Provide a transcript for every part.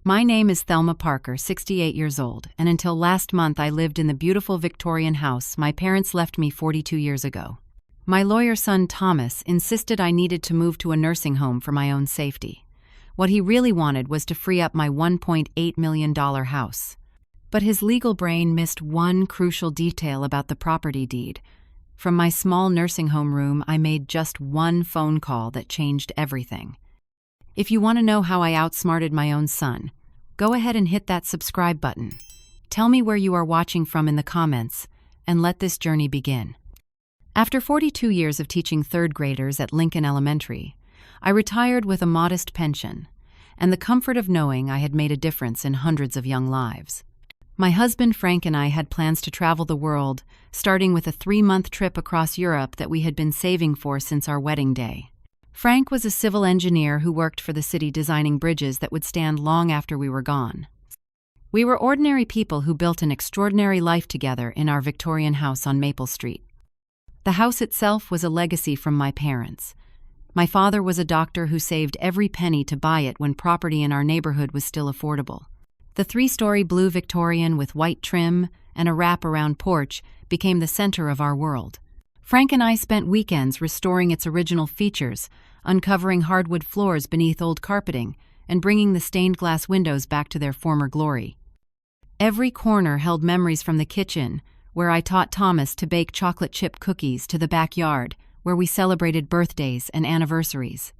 My name is Thelma Parker, 68 years old, and until last month I lived in the beautiful Victorian house my parents left me 42 years ago. My lawyer son Thomas insisted I needed to move to a nursing home for my own safety. What he really wanted was to free up my $1.8 million house. But his legal brain missed one crucial detail about the property deed. From my small nursing home room, I made just one phone call that changed everything. If you want to know how I outsmarted my own son, go ahead and hit that subscribe button. Tell me where you are watching from in the comments, and let this journey begin. After 42 years of teaching third graders at Lincoln Elementary, I retired with a modest pension, and the comfort of knowing I had made a difference in hundreds of young lives. My husband Frank and I had plans to travel the world, starting with a 3-month trip across Europe that we had been saving for since our wedding day. Frank was a civil engineer who worked for the city designing bridges that would stand long after we were gone. We were ordinary people who built an extraordinary life together in our Victorian house on Maple Street. The house itself was a legacy from my parents. My father was a doctor who saved every penny to buy it when property in our neighborhood was still affordable. The 3-story blue Victorian with white trim and a wrap-around porch became the center of our world. Frank and I spent weekends restoring its original features, uncovering hardwood floors beneath old carpeting, and bringing the stained glass windows back to their former glory. Every corner held memories from the kitchen, where I taught Thomas to bake chocolate chip cookies, to the backyard, where we celebrated birthdays and anniversaries.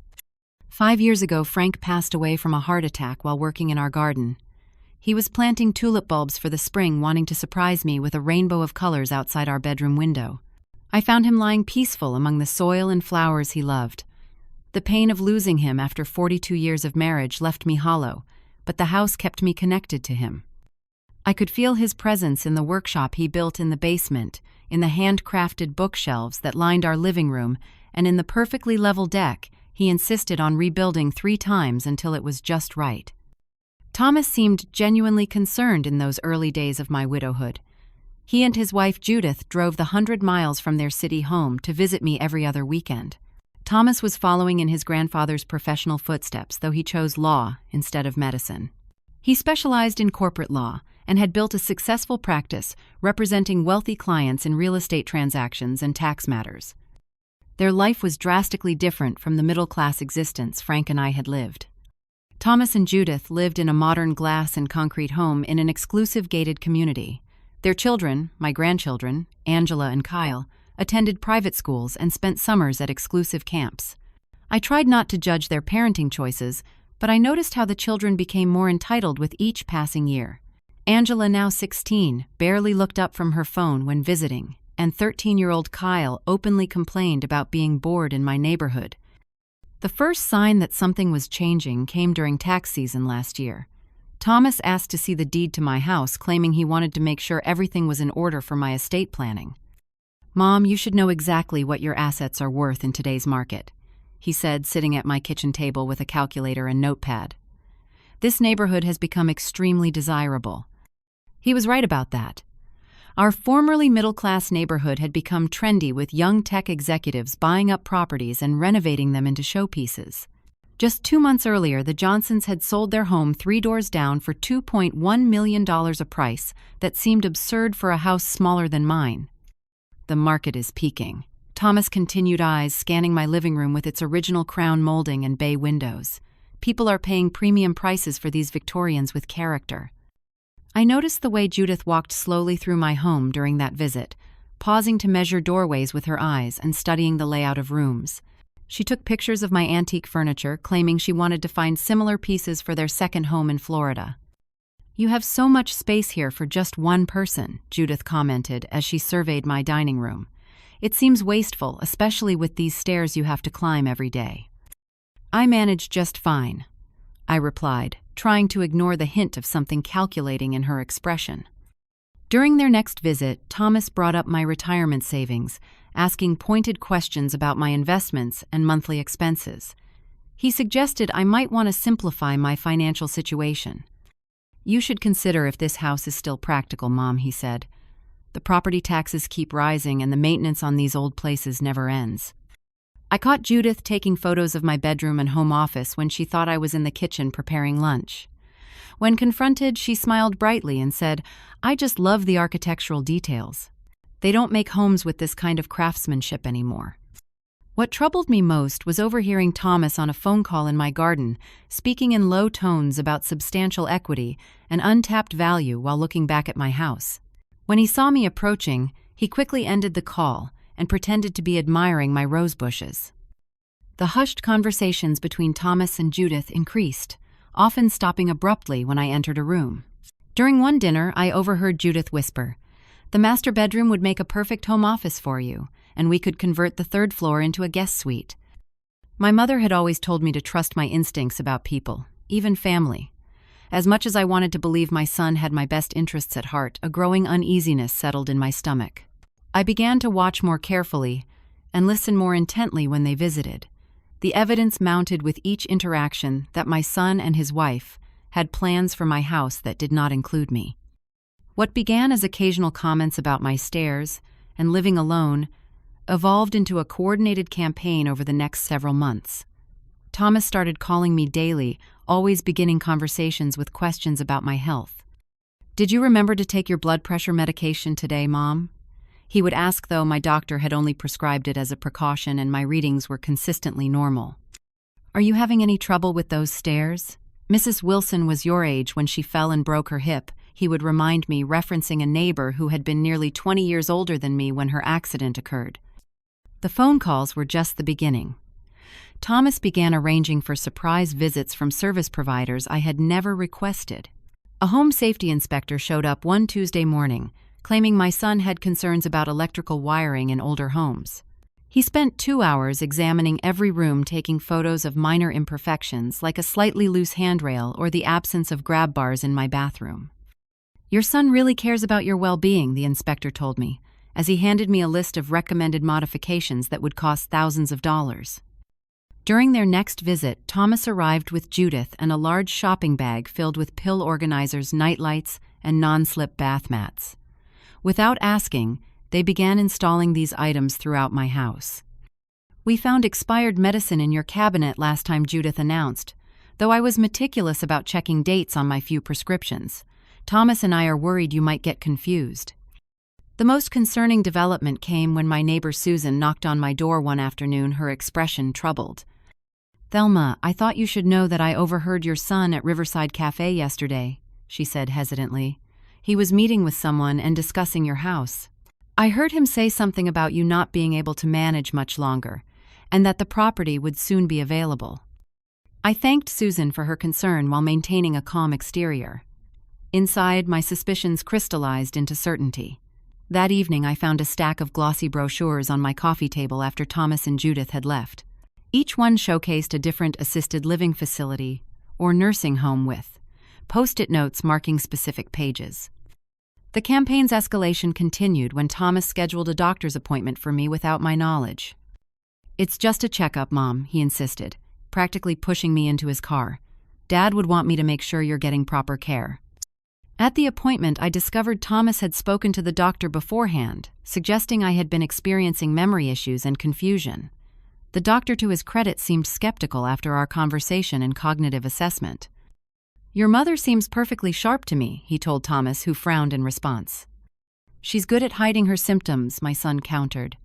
5 years ago, Frank passed away from a heart attack while working in our garden. He was planting tulip bulbs for the spring, wanting to surprise me with a rainbow of colors outside our bedroom window. I found him lying peaceful among the soil and flowers he loved. The pain of losing him after 42 years of marriage left me hollow, but the house kept me connected to him. I could feel his presence in the workshop he built in the basement, in the handcrafted bookshelves that lined our living room, and in the perfectly level deck he insisted on rebuilding 3 times until it was just right. Thomas seemed genuinely concerned in those early days of my widowhood. He and his wife Judith drove the 100 miles from their city home to visit me every other weekend. Thomas was following in his grandfather's professional footsteps, though he chose law instead of medicine. He specialized in corporate law and had built a successful practice representing wealthy clients in real estate transactions and tax matters. Their life was drastically different from the middle-class existence Frank and I had lived. Thomas and Judith lived in a modern glass and concrete home in an exclusive gated community. Their children, my grandchildren, Angela and Kyle, attended private schools and spent summers at exclusive camps. I tried not to judge their parenting choices, but I noticed how the children became more entitled with each passing year. Angela, now 16, barely looked up from her phone when visiting, and 13-year-old Kyle openly complained about being bored in my neighborhood. The first sign that something was changing came during tax season last year. Thomas asked to see the deed to my house, claiming he wanted to make sure everything was in order for my estate planning. "Mom, you should know exactly what your assets are worth in today's market," he said, sitting at my kitchen table with a calculator and notepad. "This neighborhood has become extremely desirable." He was right about that. Our formerly middle-class neighborhood had become trendy, with young tech executives buying up properties and renovating them into showpieces. Just 2 months earlier, the Johnsons had sold their home 3 doors down for $2.1 million, a price that seemed absurd for a house smaller than mine. "The market is peaking." Thomas continued, eyes scanning my living room with its original crown molding and bay windows. "People are paying premium prices for these Victorians with character." I noticed the way Judith walked slowly through my home during that visit, pausing to measure doorways with her eyes and studying the layout of rooms. She took pictures of my antique furniture, claiming she wanted to find similar pieces for their second home in Florida. "You have so much space here for just one person," Judith commented as she surveyed my dining room. "It seems wasteful, especially with these stairs you have to climb every day." "I manage just fine," I replied, trying to ignore the hint of something calculating in her expression. During their next visit, Thomas brought up my retirement savings, asking pointed questions about my investments and monthly expenses. He suggested I might want to simplify my financial situation. "You should consider if this house is still practical, Mom," he said. "The property taxes keep rising and the maintenance on these old places never ends." I caught Judith taking photos of my bedroom and home office when she thought I was in the kitchen preparing lunch. When confronted, she smiled brightly and said, "I just love the architectural details. They don't make homes with this kind of craftsmanship anymore." What troubled me most was overhearing Thomas on a phone call in my garden, speaking in low tones about substantial equity and untapped value while looking back at my house. When he saw me approaching, he quickly ended the call and pretended to be admiring my rose bushes. The hushed conversations between Thomas and Judith increased, often stopping abruptly when I entered a room. During one dinner, I overheard Judith whisper, "The master bedroom would make a perfect home office for you, and we could convert the third floor into a guest suite." My mother had always told me to trust my instincts about people, even family. As much as I wanted to believe my son had my best interests at heart, a growing uneasiness settled in my stomach. I began to watch more carefully and listen more intently when they visited. The evidence mounted with each interaction that my son and his wife had plans for my house that did not include me. What began as occasional comments about my stairs and living alone evolved into a coordinated campaign over the next several months. Thomas started calling me daily, always beginning conversations with questions about my health. "Did you remember to take your blood pressure medication today, Mom?" He would ask, though my doctor had only prescribed it as a precaution and my readings were consistently normal. "Are you having any trouble with those stairs? Mrs. Wilson was your age when she fell and broke her hip," he would remind me, referencing a neighbor who had been nearly 20 years older than me when her accident occurred. The phone calls were just the beginning. Thomas began arranging for surprise visits from service providers I had never requested. A home safety inspector showed up one Tuesday morning, claiming my son had concerns about electrical wiring in older homes. He spent 2 hours examining every room, taking photos of minor imperfections like a slightly loose handrail or the absence of grab bars in my bathroom. "Your son really cares about your well-being," the inspector told me, as he handed me a list of recommended modifications that would cost thousands of dollars. During their next visit, Thomas arrived with Judith and a large shopping bag filled with pill organizers, nightlights, and non-slip bath mats. Without asking, they began installing these items throughout my house. "We found expired medicine in your cabinet last time," Judith announced, though I was meticulous about checking dates on my few prescriptions. "Thomas and I are worried you might get confused." The most concerning development came when my neighbor Susan knocked on my door one afternoon, her expression troubled. "Thelma, I thought you should know that I overheard your son at Riverside Cafe yesterday," she said hesitantly. "He was meeting with someone and discussing your house. I heard him say something about you not being able to manage much longer, and that the property would soon be available." I thanked Susan for her concern while maintaining a calm exterior. Inside, my suspicions crystallized into certainty. That evening, I found a stack of glossy brochures on my coffee table after Thomas and Judith had left. Each one showcased a different assisted living facility or nursing home with post-it notes marking specific pages. The campaign's escalation continued when Thomas scheduled a doctor's appointment for me without my knowledge. "It's just a checkup, Mom," he insisted, practically pushing me into his car. "Dad would want me to make sure you're getting proper care." At the appointment, I discovered Thomas had spoken to the doctor beforehand, suggesting I had been experiencing memory issues and confusion. The doctor, to his credit, seemed skeptical after our conversation and cognitive assessment. "Your mother seems perfectly sharp to me," he told Thomas, who frowned in response. "She's good at hiding her symptoms," my son countered.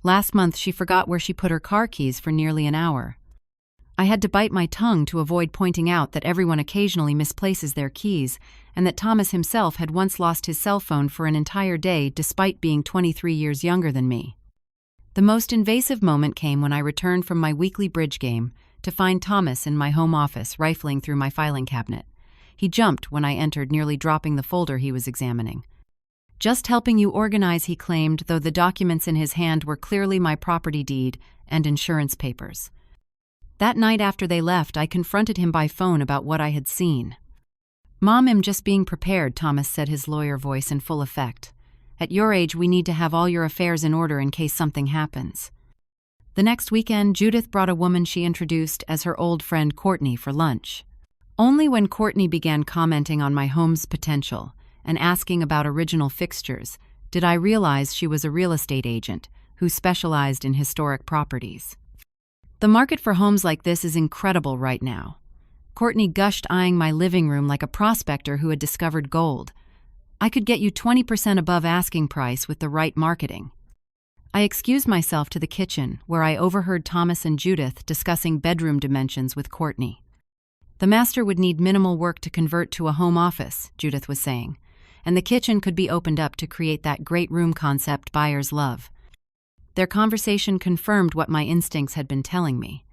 "Last month, she forgot where she put her car keys for nearly an hour." I had to bite my tongue to avoid pointing out that everyone occasionally misplaces their keys, and that Thomas himself had once lost his cell phone for an entire day despite being 23 years younger than me. The most invasive moment came when I returned from my weekly bridge game to find Thomas in my home office rifling through my filing cabinet. He jumped when I entered, nearly dropping the folder he was examining. "Just helping you organize," he claimed, though the documents in his hand were clearly my property deed and insurance papers. That night after they left, I confronted him by phone about what I had seen. "Mom, I'm just being prepared," Thomas said, his lawyer voice in full effect. "At your age, we need to have all your affairs in order in case something happens." The next weekend, Judith brought a woman she introduced as her old friend Courtney for lunch. Only when Courtney began commenting on my home's potential and asking about original fixtures did I realize she was a real estate agent who specialized in historic properties. The market for homes like this is incredible right now. Courtney gushed, eyeing my living room like a prospector who had discovered gold. "I could get you 20% above asking price with the right marketing." I excused myself to the kitchen, where I overheard Thomas and Judith discussing bedroom dimensions with Courtney. "The master would need minimal work to convert to a home office," Judith was saying, "and the kitchen could be opened up to create that great room concept buyers love." Their conversation confirmed what my instincts had been telling me.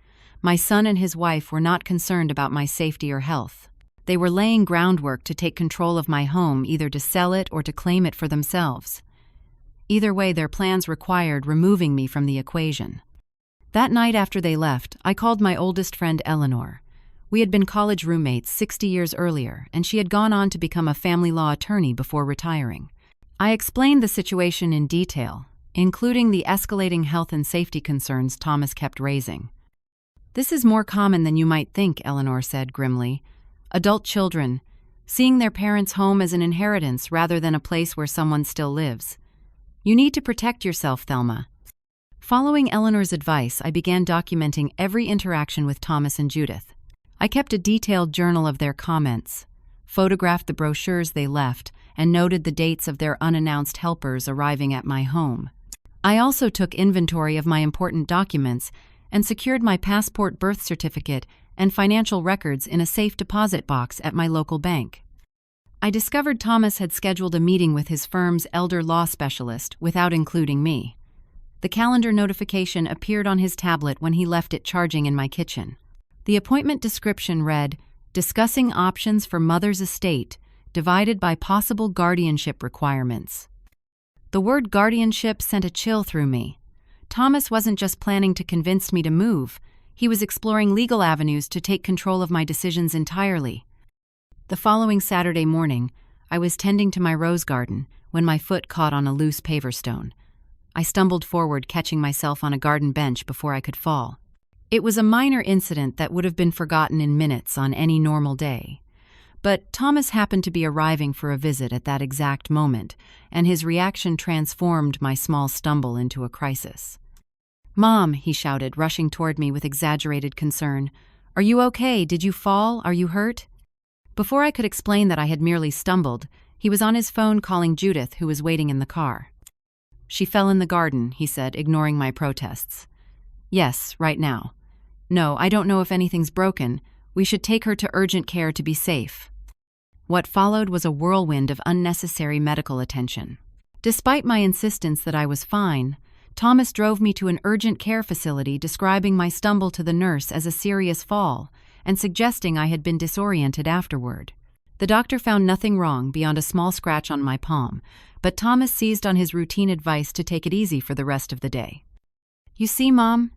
My son and his wife were not concerned about my safety or health. They were laying groundwork to take control of my home, either to sell it or to claim it for themselves. Either way, their plans required removing me from the equation. That night after they left, I called my oldest friend Eleanor. We had been college roommates 60 years earlier, and she had gone on to become a family law attorney before retiring. I explained the situation in detail, including the escalating health and safety concerns Thomas kept raising. "This is more common than you might think," Eleanor said grimly. "Adult children, seeing their parents' home as an inheritance rather than a place where someone still lives. You need to protect yourself, Thelma." Following Eleanor's advice, I began documenting every interaction with Thomas and Judith. I kept a detailed journal of their comments, photographed the brochures they left, and noted the dates of their unannounced helpers arriving at my home. I also took inventory of my important documents and secured my passport, birth certificate, and financial records in a safe deposit box at my local bank. I discovered Thomas had scheduled a meeting with his firm's elder law specialist without including me. The calendar notification appeared on his tablet when he left it charging in my kitchen. The appointment description read, "Discussing options for mother's estate, divided by possible guardianship requirements." The word guardianship sent a chill through me. Thomas wasn't just planning to convince me to move, he was exploring legal avenues to take control of my decisions entirely. The following Saturday morning, I was tending to my rose garden when my foot caught on a loose paver stone. I stumbled forward, catching myself on a garden bench before I could fall. It was a minor incident that would have been forgotten in minutes on any normal day. But Thomas happened to be arriving for a visit at that exact moment, and his reaction transformed my small stumble into a crisis. "Mom," he shouted, rushing toward me with exaggerated concern. "Are you okay? Did you fall? Are you hurt?" Before I could explain that I had merely stumbled, he was on his phone calling Judith, who was waiting in the car. "She fell in the garden," he said, ignoring my protests. "Yes, right now. No, I don't know if anything's broken. We should take her to urgent care to be safe." What followed was a whirlwind of unnecessary medical attention. Despite my insistence that I was fine, Thomas drove me to an urgent care facility, describing my stumble to the nurse as a serious fall and suggesting I had been disoriented afterward. The doctor found nothing wrong beyond a small scratch on my palm, but Thomas seized on his routine advice to take it easy for the rest of the day. "You see, Mom?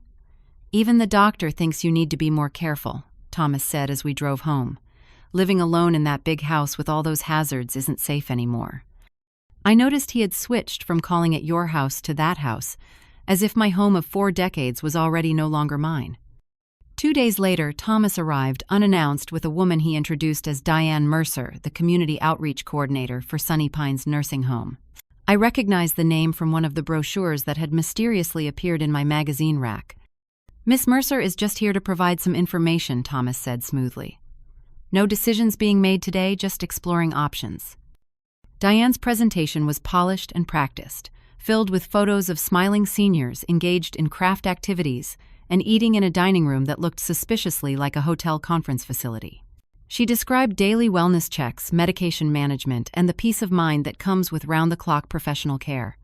Even the doctor thinks you need to be more careful," Thomas said as we drove home. "Living alone in that big house with all those hazards isn't safe anymore." I noticed he had switched from calling it your house to that house, as if my home of 4 decades was already no longer mine. 2 days later, Thomas arrived unannounced with a woman he introduced as Diane Mercer, the community outreach coordinator for Sunny Pines Nursing Home. I recognized the name from one of the brochures that had mysteriously appeared in my magazine rack. "Miss Mercer is just here to provide some information," Thomas said smoothly. "No decisions being made today, just exploring options." Diane's presentation was polished and practiced, filled with photos of smiling seniors engaged in craft activities and eating in a dining room that looked suspiciously like a hotel conference facility. She described daily wellness checks, medication management, and the peace of mind that comes with round-the-clock professional care.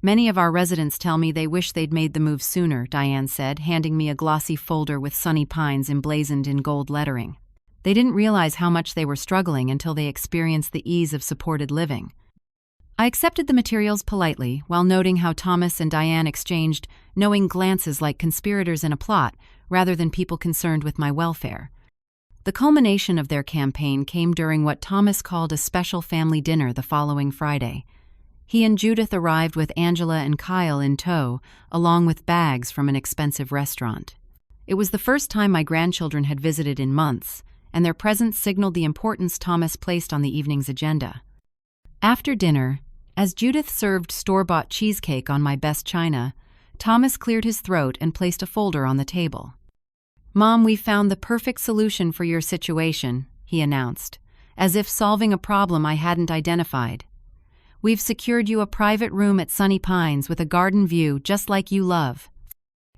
"Many of our residents tell me they wish they'd made the move sooner," Diane said, handing me a glossy folder with Sunny Pines emblazoned in gold lettering. "They didn't realize how much they were struggling until they experienced the ease of supported living." I accepted the materials politely, while noting how Thomas and Diane exchanged knowing glances like conspirators in a plot, rather than people concerned with my welfare. The culmination of their campaign came during what Thomas called a special family dinner the following Friday. He and Judith arrived with Angela and Kyle in tow, along with bags from an expensive restaurant. It was the first time my grandchildren had visited in months, and their presence signaled the importance Thomas placed on the evening's agenda. After dinner, as Judith served store-bought cheesecake on my best china, Thomas cleared his throat and placed a folder on the table. "Mom, we found the perfect solution for your situation," he announced, as if solving a problem I hadn't identified. "We've secured you a private room at Sunny Pines with a garden view just like you love."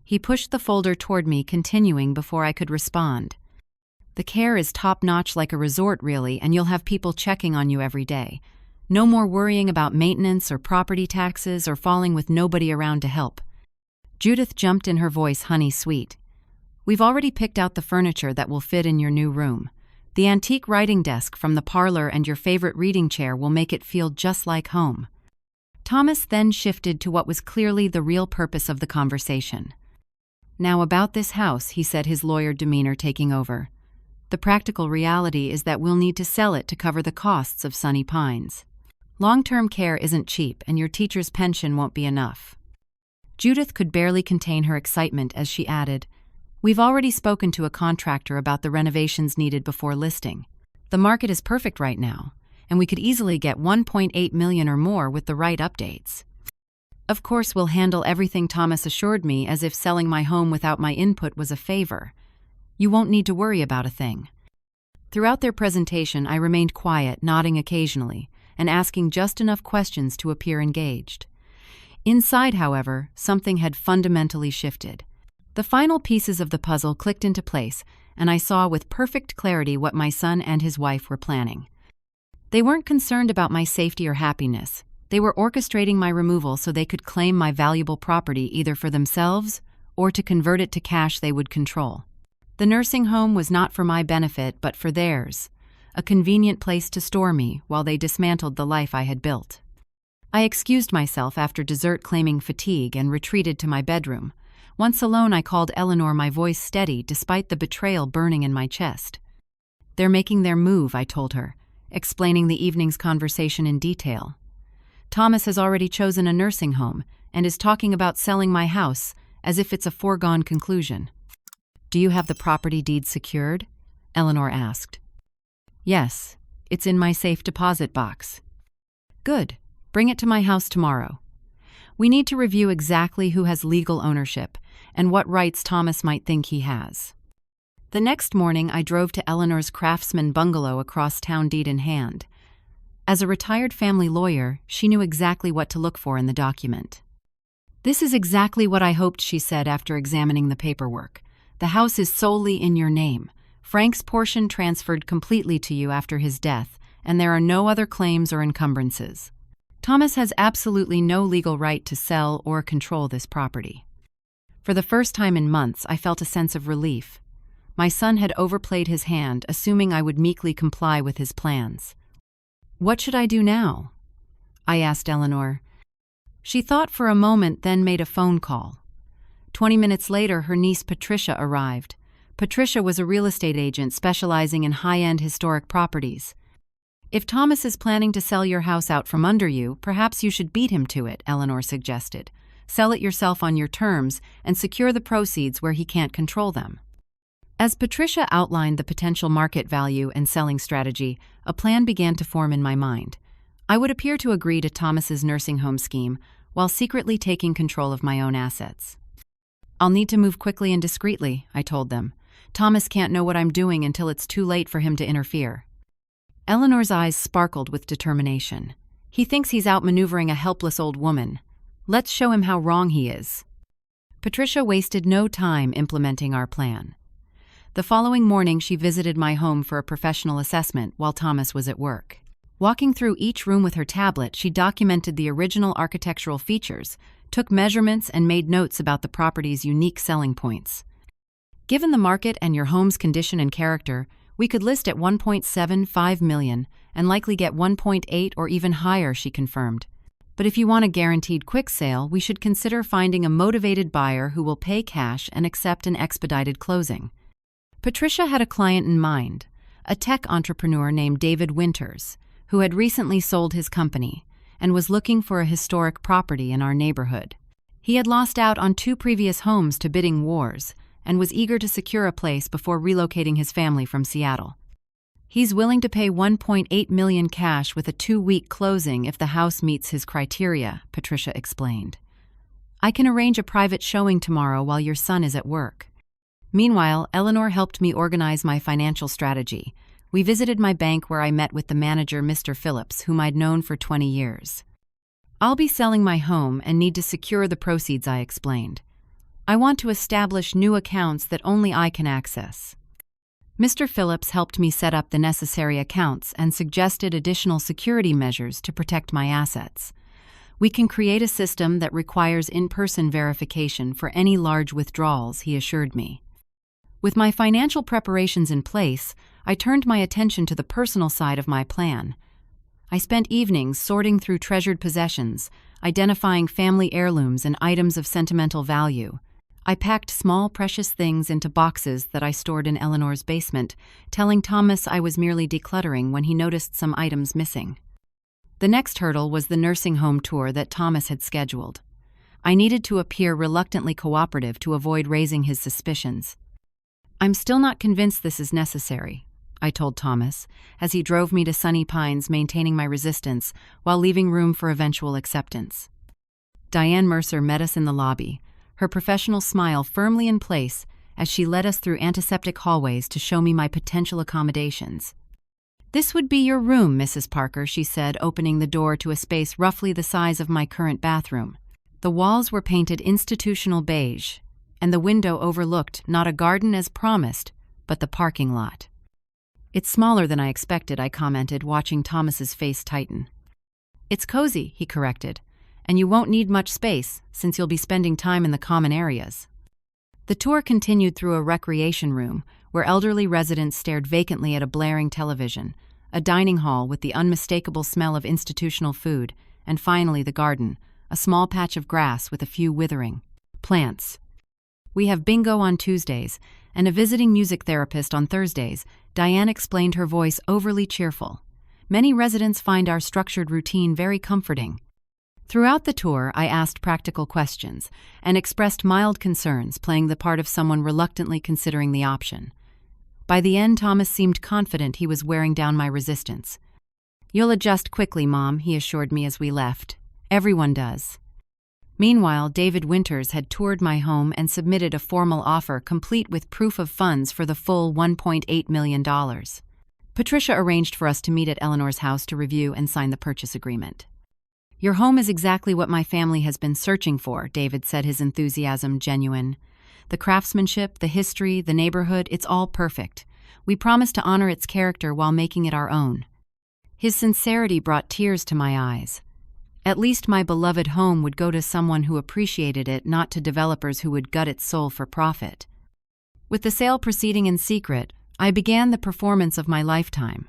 He pushed the folder toward me, continuing before I could respond. "The care is top-notch, like a resort really, and you'll have people checking on you every day. No more worrying about maintenance or property taxes or falling with nobody around to help." Judith jumped in, her voice honey sweet. "We've already picked out the furniture that will fit in your new room. The antique writing desk from the parlor and your favorite reading chair will make it feel just like home." Thomas then shifted to what was clearly the real purpose of the conversation. "Now about this house," he said, his lawyer demeanor taking over. "The practical reality is that we'll need to sell it to cover the costs of Sunny Pines. Long-term care isn't cheap, and your teacher's pension won't be enough." Judith could barely contain her excitement as she added, "We've already spoken to a contractor about the renovations needed before listing. The market is perfect right now, and we could easily get $1.8 million or more with the right updates." "Of course we'll handle everything," Thomas assured me, as if selling my home without my input was a favor. "You won't need to worry about a thing." Throughout their presentation, I remained quiet, nodding occasionally, and asking just enough questions to appear engaged. Inside, however, something had fundamentally shifted. The final pieces of the puzzle clicked into place, and I saw with perfect clarity what my son and his wife were planning. They weren't concerned about my safety or happiness. They were orchestrating my removal so they could claim my valuable property either for themselves or to convert it to cash they would control. The nursing home was not for my benefit, but for theirs, a convenient place to store me while they dismantled the life I had built. I excused myself after dessert, claiming fatigue, and retreated to my bedroom. Once alone, I called Eleanor, my voice steady despite the betrayal burning in my chest. "They're making their move," I told her, explaining the evening's conversation in detail. "Thomas has already chosen a nursing home and is talking about selling my house as if it's a foregone conclusion." "Do you have the property deed secured?" Eleanor asked. "Yes, it's in my safe deposit box." "Good. Bring it to my house tomorrow. We need to review exactly who has legal ownership and what rights Thomas might think he has." The next morning, I drove to Eleanor's Craftsman bungalow across town, deed in hand. As a retired family lawyer, she knew exactly what to look for in the document. "This is exactly what I hoped," she said after examining the paperwork. "The house is solely in your name. Frank's portion transferred completely to you after his death, and there are no other claims or encumbrances. Thomas has absolutely no legal right to sell or control this property." For the first time in months, I felt a sense of relief. My son had overplayed his hand, assuming I would meekly comply with his plans. "What should I do now?" I asked Eleanor. She thought for a moment, then made a phone call. 20 minutes later, her niece Patricia arrived. Patricia was a real estate agent specializing in high-end historic properties. "If Thomas is planning to sell your house out from under you, perhaps you should beat him to it," Eleanor suggested. "Sell it yourself on your terms and secure the proceeds where he can't control them." As Patricia outlined the potential market value and selling strategy, a plan began to form in my mind. I would appear to agree to Thomas's nursing home scheme while secretly taking control of my own assets. "I'll need to move quickly and discreetly," I told them. "Thomas can't know what I'm doing until it's too late for him to interfere." Eleanor's eyes sparkled with determination. "He thinks he's outmaneuvering a helpless old woman. Let's show him how wrong he is." Patricia wasted no time implementing our plan. The following morning, she visited my home for a professional assessment while Thomas was at work. Walking through each room with her tablet, she documented the original architectural features, took measurements, and made notes about the property's unique selling points. "Given the market and your home's condition and character, we could list at $1.75 million and likely get 1.8 or even higher," she confirmed. "But if you want a guaranteed quick sale, we should consider finding a motivated buyer who will pay cash and accept an expedited closing." Patricia had a client in mind, a tech entrepreneur named David Winters, who had recently sold his company and was looking for a historic property in our neighborhood. He had lost out on 2 previous homes to bidding wars and was eager to secure a place before relocating his family from Seattle. "He's willing to pay $1.8 million cash with a 2-week closing if the house meets his criteria," Patricia explained. "I can arrange a private showing tomorrow while your son is at work." Meanwhile, Eleanor helped me organize my financial strategy. We visited my bank where I met with the manager, Mr. Phillips, whom I'd known for 20 years. I'll be selling my home and need to secure the proceeds, I explained. I want to establish new accounts that only I can access. Mr. Phillips helped me set up the necessary accounts and suggested additional security measures to protect my assets. We can create a system that requires in-person verification for any large withdrawals, he assured me. With my financial preparations in place, I turned my attention to the personal side of my plan. I spent evenings sorting through treasured possessions, identifying family heirlooms and items of sentimental value. I packed small, precious things into boxes that I stored in Eleanor's basement, telling Thomas I was merely decluttering when he noticed some items missing. The next hurdle was the nursing home tour that Thomas had scheduled. I needed to appear reluctantly cooperative to avoid raising his suspicions. I'm still not convinced this is necessary, I told Thomas, as he drove me to Sunny Pines, maintaining my resistance while leaving room for eventual acceptance. Diane Mercer met us in the lobby, her professional smile firmly in place as she led us through antiseptic hallways to show me my potential accommodations. "This would be your room, Mrs. Parker," she said, opening the door to a space roughly the size of my current bathroom. The walls were painted institutional beige, and the window overlooked not a garden as promised, but the parking lot. "It's smaller than I expected," I commented, watching Thomas's face tighten. "It's cozy," he corrected, "and you won't need much space since you'll be spending time in the common areas." The tour continued through a recreation room where elderly residents stared vacantly at a blaring television, a dining hall with the unmistakable smell of institutional food, and finally the garden, a small patch of grass with a few withering plants. "We have bingo on Tuesdays and a visiting music therapist on Thursdays," Diane explained, her voice overly cheerful. "Many residents find our structured routine very comforting." Throughout the tour, I asked practical questions and expressed mild concerns, playing the part of someone reluctantly considering the option. By the end, Thomas seemed confident he was wearing down my resistance. "You'll adjust quickly, Mom," he assured me as we left. "Everyone does." Meanwhile, David Winters had toured my home and submitted a formal offer complete with proof of funds for the full $1.8 million. Patricia arranged for us to meet at Eleanor's house to review and sign the purchase agreement. "Your home is exactly what my family has been searching for," David said, his enthusiasm genuine. "The craftsmanship, the history, the neighborhood, it's all perfect. We promise to honor its character while making it our own." His sincerity brought tears to my eyes. At least my beloved home would go to someone who appreciated it, not to developers who would gut its soul for profit. With the sale proceeding in secret, I began the performance of my lifetime.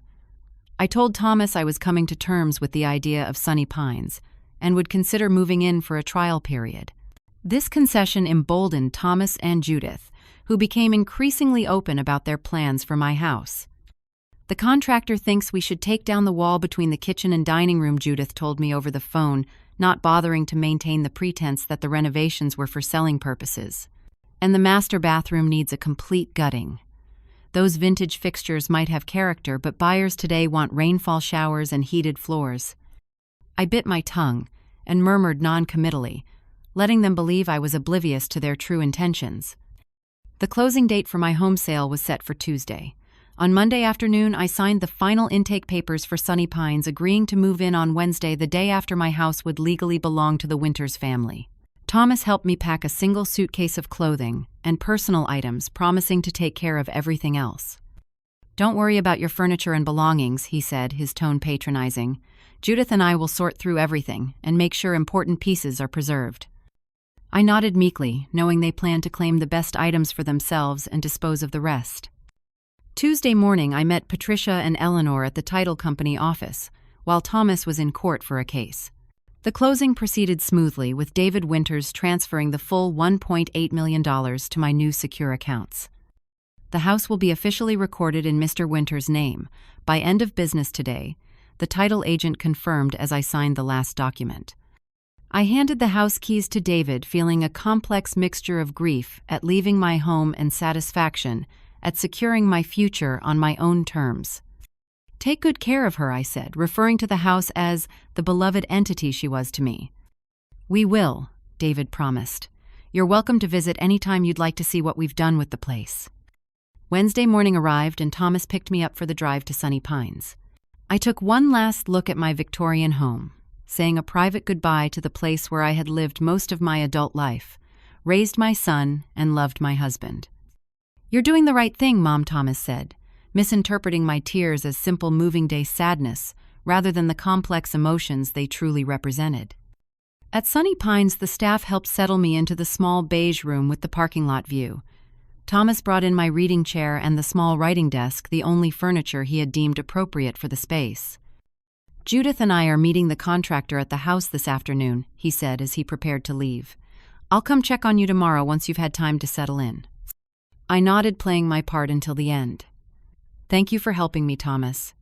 I told Thomas I was coming to terms with the idea of Sunny Pines and would consider moving in for a trial period. This concession emboldened Thomas and Judith, who became increasingly open about their plans for my house. "The contractor thinks we should take down the wall between the kitchen and dining room," Judith told me over the phone, not bothering to maintain the pretense that the renovations were for selling purposes. "And the master bathroom needs a complete gutting. Those vintage fixtures might have character, but buyers today want rainfall showers and heated floors." I bit my tongue and murmured non-committally, letting them believe I was oblivious to their true intentions. The closing date for my home sale was set for Tuesday. On Monday afternoon, I signed the final intake papers for Sunny Pines, agreeing to move in on Wednesday, the day after my house would legally belong to the Winters family. Thomas helped me pack a single suitcase of clothing and personal items, promising to take care of everything else. "Don't worry about your furniture and belongings," he said, his tone patronizing. "Judith and I will sort through everything and make sure important pieces are preserved." I nodded meekly, knowing they planned to claim the best items for themselves and dispose of the rest. Tuesday morning, I met Patricia and Eleanor at the title company office, while Thomas was in court for a case. The closing proceeded smoothly, with David Winters transferring the full $1.8 million to my new secure accounts. The house will be officially recorded in Mr. Winters' name by end of business today, the title agent confirmed as I signed the last document. I handed the house keys to David, feeling a complex mixture of grief at leaving my home and satisfaction at securing my future on my own terms. "Take good care of her," I said, referring to the house as the beloved entity she was to me. "We will," David promised. You're welcome to visit anytime you'd like to see what we've done with the place." Wednesday morning arrived and Thomas picked me up for the drive to Sunny Pines. I took one last look at my Victorian home, saying a private goodbye to the place where I had lived most of my adult life, raised my son, and loved my husband. "You're doing the right thing, Mom," Thomas said, misinterpreting my tears as simple moving day sadness rather than the complex emotions they truly represented. At Sunny Pines, the staff helped settle me into the small beige room with the parking lot view. Thomas brought in my reading chair and the small writing desk, the only furniture he had deemed appropriate for the space. "Judith and I are meeting the contractor at the house this afternoon," he said as he prepared to leave. "I'll come check on you tomorrow once you've had time to settle in." I nodded, playing my part until the end. "Thank you for helping me, Thomas."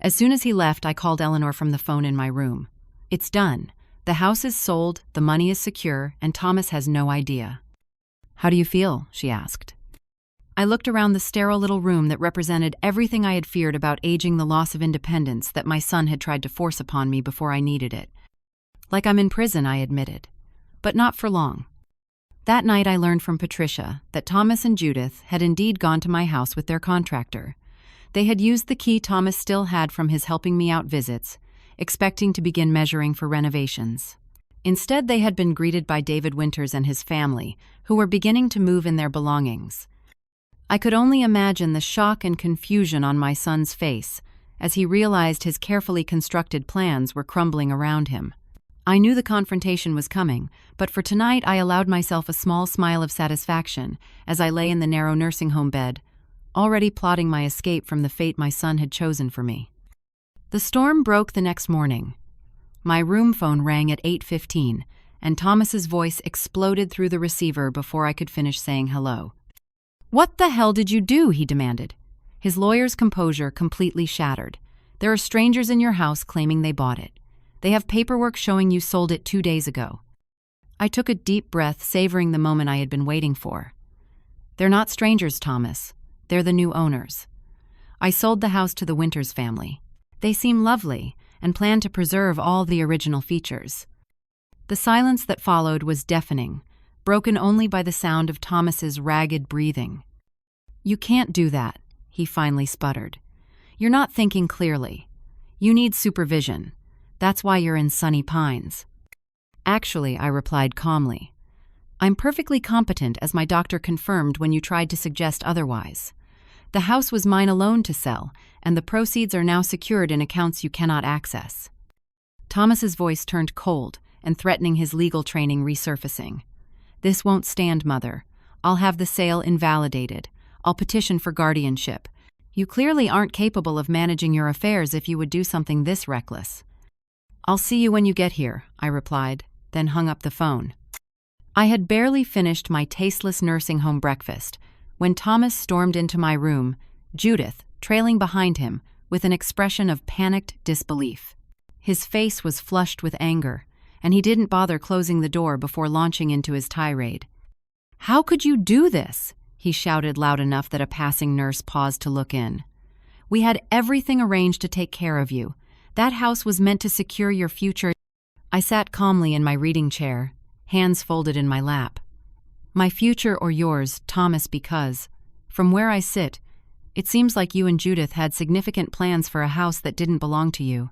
As soon as he left, I called Eleanor from the phone in my room. "It's done. The house is sold, the money is secure, and Thomas has no idea." "How do you feel?" she asked. I looked around the sterile little room that represented everything I had feared about aging, the loss of independence that my son had tried to force upon me before I needed it. "Like I'm in prison," I admitted. But not for long. That night I learned from Patricia that Thomas and Judith had indeed gone to my house with their contractor. They had used the key Thomas still had from his helping me out visits, expecting to begin measuring for renovations. Instead, they had been greeted by David Winters and his family, who were beginning to move in their belongings. I could only imagine the shock and confusion on my son's face as he realized his carefully constructed plans were crumbling around him. I knew the confrontation was coming, but for tonight I allowed myself a small smile of satisfaction as I lay in the narrow nursing home bed, already plotting my escape from the fate my son had chosen for me. The storm broke the next morning. My room phone rang at 8:15, and Thomas's voice exploded through the receiver before I could finish saying hello. "What the hell did you do?" he demanded, his lawyer's composure completely shattered. "There are strangers in your house claiming they bought it. They have paperwork showing you sold it 2 days ago." I took a deep breath, savoring the moment I had been waiting for. "They're not strangers, Thomas. They're the new owners. I sold the house to the Winters family. They seem lovely and plan to preserve all the original features." The silence that followed was deafening, broken only by the sound of Thomas's ragged breathing. "You can't do that," he finally sputtered. "You're not thinking clearly. You need supervision. That's why you're in Sunny Pines." "Actually," I replied calmly, "I'm perfectly competent, as my doctor confirmed when you tried to suggest otherwise. The house was mine alone to sell, and the proceeds are now secured in accounts you cannot access." Thomas's voice turned cold and threatening, his legal training resurfacing. "This won't stand, Mother. I'll have the sale invalidated. I'll petition for guardianship. You clearly aren't capable of managing your affairs if you would do something this reckless." "I'll see you when you get here," I replied, then hung up the phone. I had barely finished my tasteless nursing home breakfast when Thomas stormed into my room, Judith trailing behind him with an expression of panicked disbelief. His face was flushed with anger, and he didn't bother closing the door before launching into his tirade. "How could you do this?" he shouted loud enough that a passing nurse paused to look in. "We had everything arranged to take care of you. That house was meant to secure your future." I sat calmly in my reading chair, hands folded in my lap. "My future or yours, Thomas, because, from where I sit, it seems like you and Judith had significant plans for a house that didn't belong to you."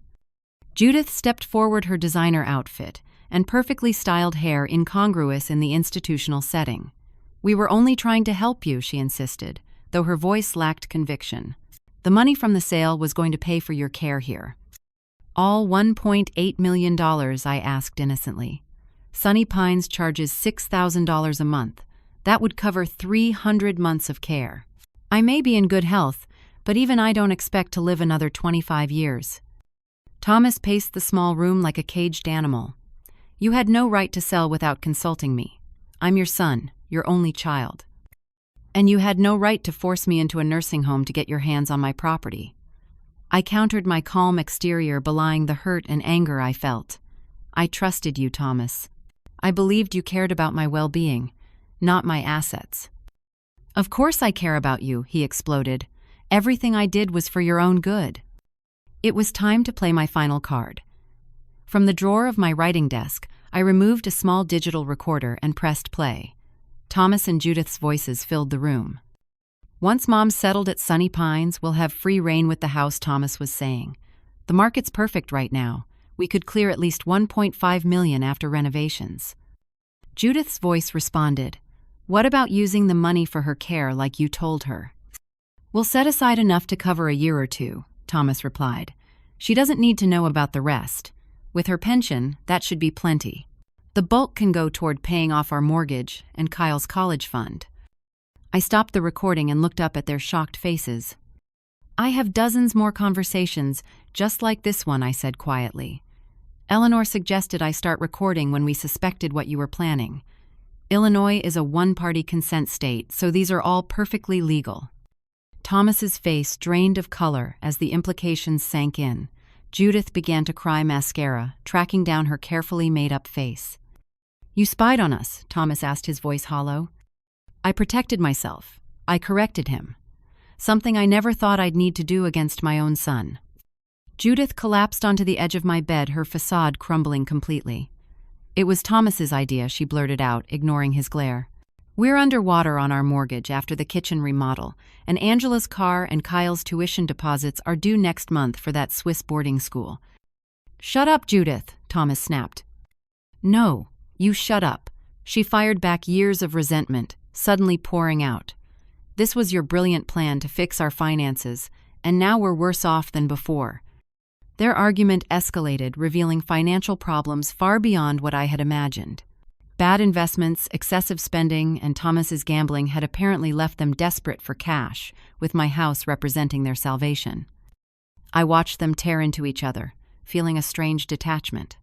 Judith stepped forward, her designer outfit and perfectly styled hair incongruous in the institutional setting. "We were only trying to help you," she insisted, though her voice lacked conviction. "The money from the sale was going to pay for your care here." "All $1.8 million, I asked innocently. "Sunny Pines charges $6,000 a month. That would cover 300 months of care. I may be in good health, but even I don't expect to live another 25 years. Thomas paced the small room like a caged animal. "You had no right to sell without consulting me. I'm your son, your only child. And you had no right to force me into a nursing home to get your hands on my property." I countered, my calm exterior belying the hurt and anger I felt. "I trusted you, Thomas. I believed you cared about my well-being, not my assets." "Of course I care about you," he exploded. "Everything I did was for your own good." It was time to play my final card. From the drawer of my writing desk, I removed a small digital recorder and pressed play. Thomas and Judith's voices filled the room. "Once Mom's settled at Sunny Pines, we'll have free reign with the house," Thomas was saying. "The market's perfect right now. We could clear at least $1.5 million after renovations." Judith's voice responded, "What about using the money for her care like you told her?" "We'll set aside enough to cover a year or two," Thomas replied. "She doesn't need to know about the rest. With her pension, that should be plenty. The bulk can go toward paying off our mortgage and Kyle's college fund." I stopped the recording and looked up at their shocked faces. "I have dozens more conversations, just like this one," I said quietly. "Eleanor suggested I start recording when we suspected what you were planning. Illinois is a one-party consent state, so these are all perfectly legal." Thomas's face drained of color as the implications sank in. Judith began to cry mascara, tracking down her carefully made-up face. "You spied on us," Thomas asked, his voice hollow. "I protected myself. I corrected him. Something I never thought I'd need to do against my own son." Judith collapsed onto the edge of my bed, her facade crumbling completely. "It was Thomas's idea," she blurted out, ignoring his glare. "We're underwater on our mortgage after the kitchen remodel, and Angela's car and Kyle's tuition deposits are due next month for that Swiss boarding school." "Shut up, Judith," Thomas snapped. "No, you shut up." She fired back, years of resentment suddenly pouring out. "This was your brilliant plan to fix our finances, and now we're worse off than before." Their argument escalated, revealing financial problems far beyond what I had imagined. Bad investments, excessive spending, and Thomas's gambling had apparently left them desperate for cash, with my house representing their salvation. I watched them tear into each other, feeling a strange detachment.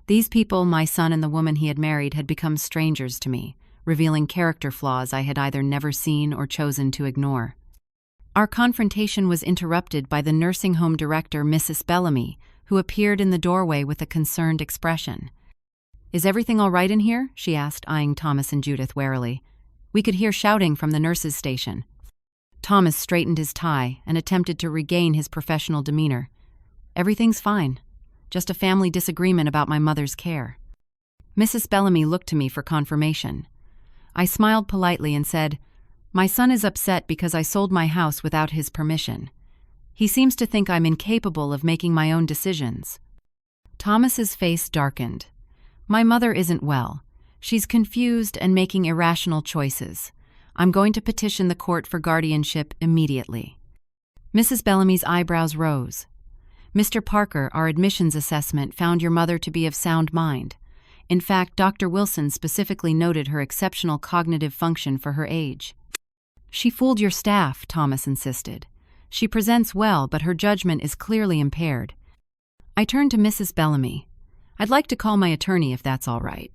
These people, my son and the woman he had married, had become strangers to me, revealing character flaws I had either never seen or chosen to ignore. Our confrontation was interrupted by the nursing home director, Mrs. Bellamy, who appeared in the doorway with a concerned expression. "Is everything all right in here?" she asked, eyeing Thomas and Judith warily. "We could hear shouting from the nurses' station." Thomas straightened his tie and attempted to regain his professional demeanor. "Everything's fine. Just a family disagreement about my mother's care." Mrs. Bellamy looked to me for confirmation. I smiled politely and said, "My son is upset because I sold my house without his permission. He seems to think I'm incapable of making my own decisions." Thomas's face darkened. "My mother isn't well. She's confused and making irrational choices. I'm going to petition the court for guardianship immediately." Mrs. Bellamy's eyebrows rose. "Mr. Parker, our admissions assessment found your mother to be of sound mind. In fact, Dr. Wilson specifically noted her exceptional cognitive function for her age." "She fooled your staff," Thomas insisted. "She presents well, but her judgment is clearly impaired." I turned to Mrs. Bellamy. "I'd like to call my attorney if that's all right."